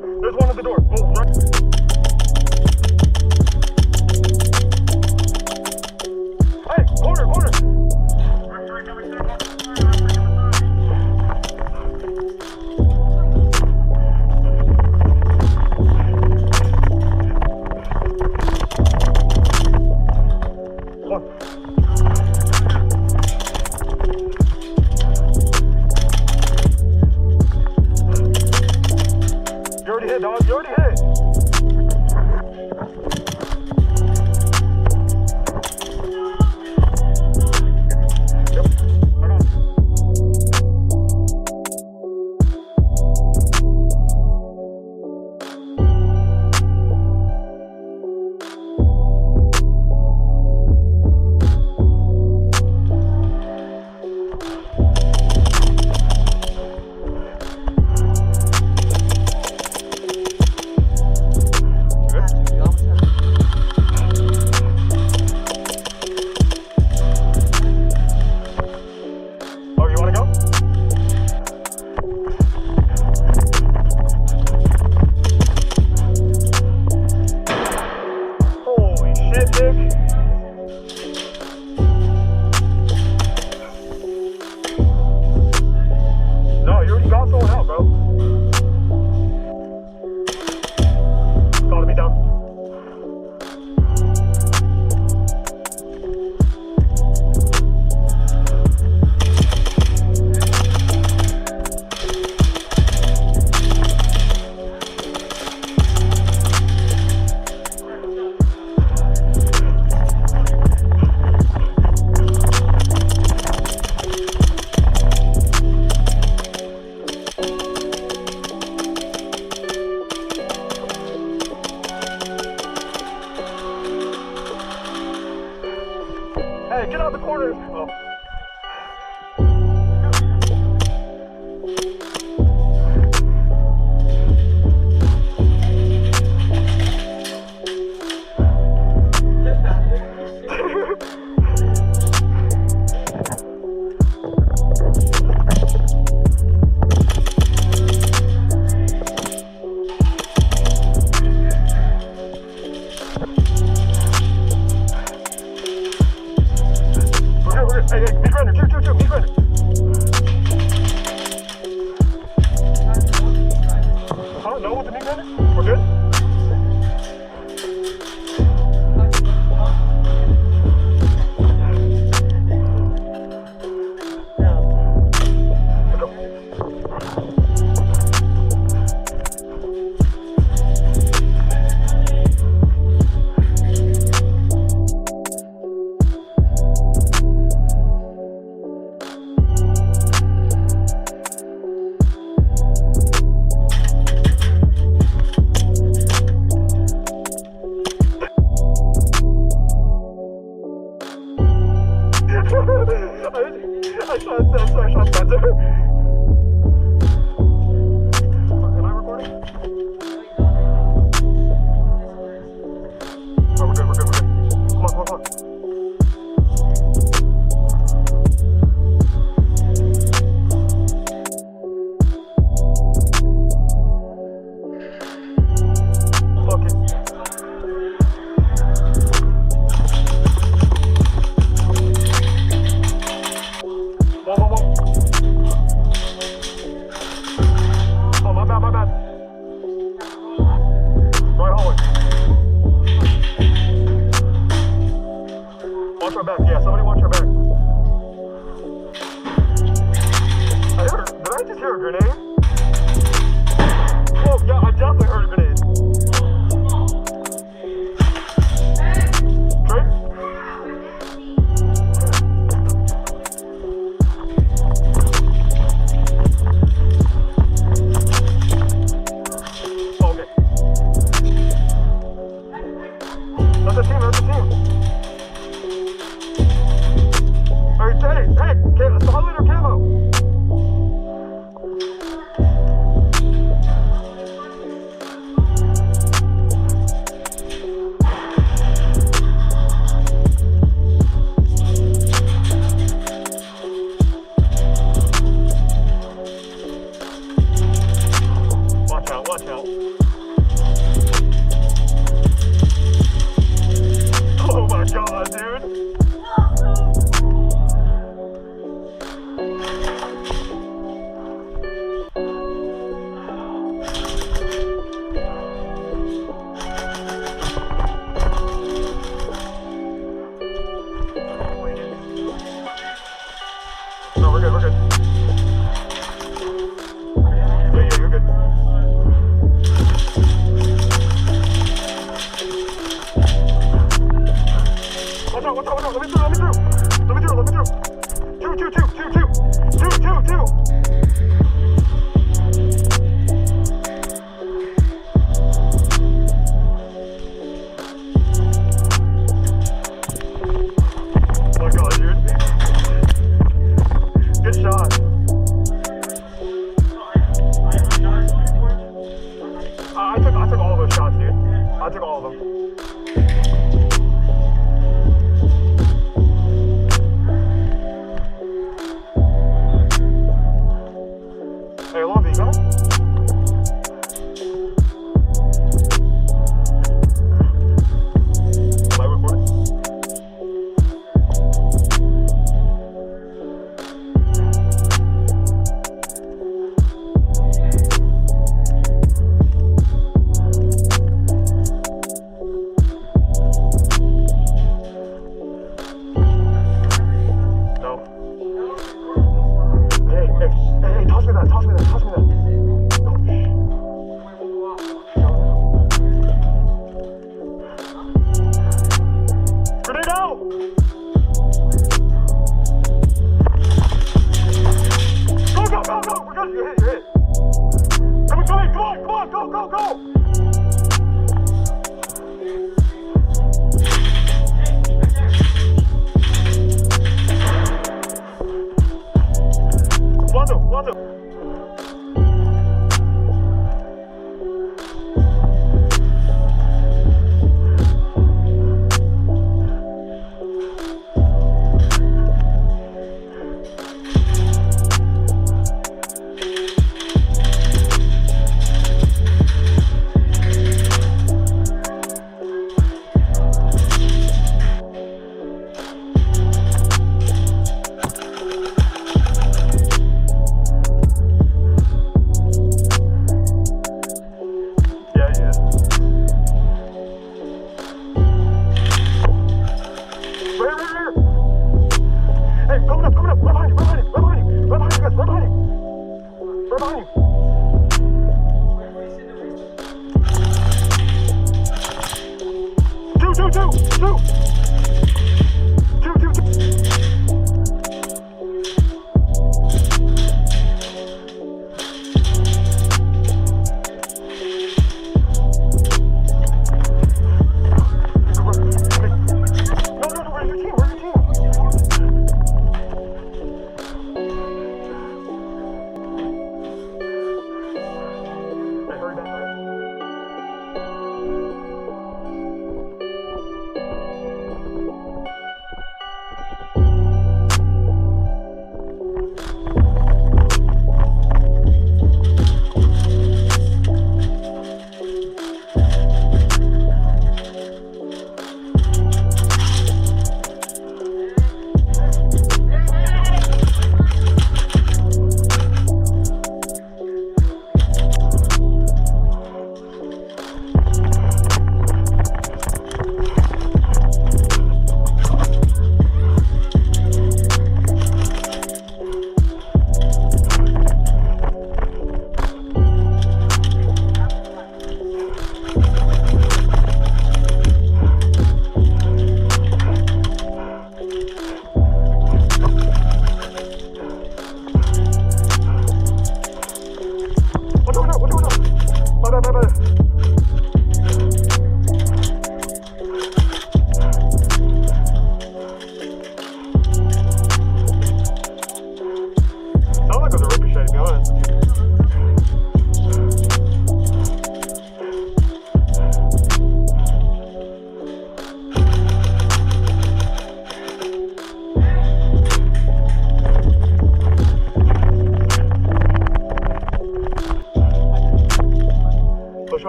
There's one at the door. Oh, right. Hey, corner. You already hit, dog. You already hit. No, you already got someone out, bro. Gotta be down. Hey, get out the corner. Oh. Hey, meat grinder, meat grinder. Huh? No with the meat grinder? We're good? I shot Spencer. Am I recording? Oh, we're good. Come on. Fuck it. Whoa. Oh, my bad. Right hallway. Watch our back. Yeah, somebody watch our back. Did I just hear a grenade? Oh, yeah, I definitely heard a grenade. Straight? That's a team. Hey, solid or camo? Watch out. Oh my god, dude. No, we're good, we're good. Yeah, you're good. Watch out, let me through. Two. Oh my god, dude. Good shot. I took all those shots, dude. I took all of them. Hey, Lobby, you coming? Am I recording? No. Hey, toss me that. Grenade out! Go! We're good. You hit. Come on, go! Wando.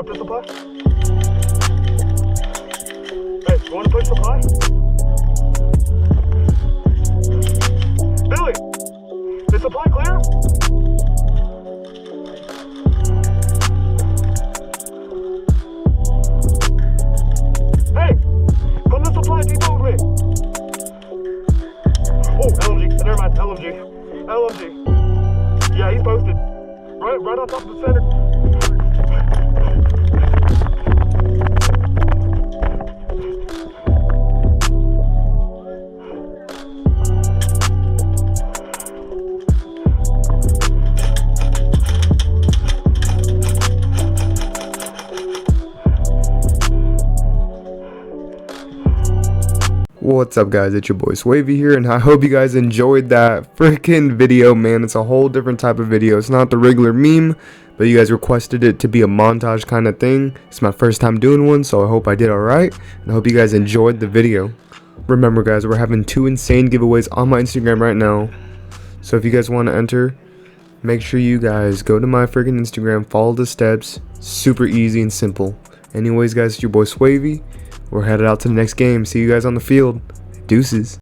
want a pistol play? Hey, you want a pistol play? Billy! Is supply clear? Hey! Come to supply depot with me! Oh, LMG. Never mind. LMG. LMG. Yeah, he's posted. Right on top of the center. What's up guys, it's your boy Swavy here, and I hope you guys enjoyed that freaking video, man. It's a whole different type of video. It's not the regular meme, but you guys requested it to be a montage kind of thing. It's my first time doing one, so I hope I did alright, and I hope you guys enjoyed the video. Remember guys, we're having 2 insane giveaways on my Instagram right now, so if you guys want to enter, make sure you guys go to my freaking Instagram, follow the steps. Super easy and simple. Anyways guys, it's your boy Swavy. We're headed out to the next game. See you guys on the field. Deuces.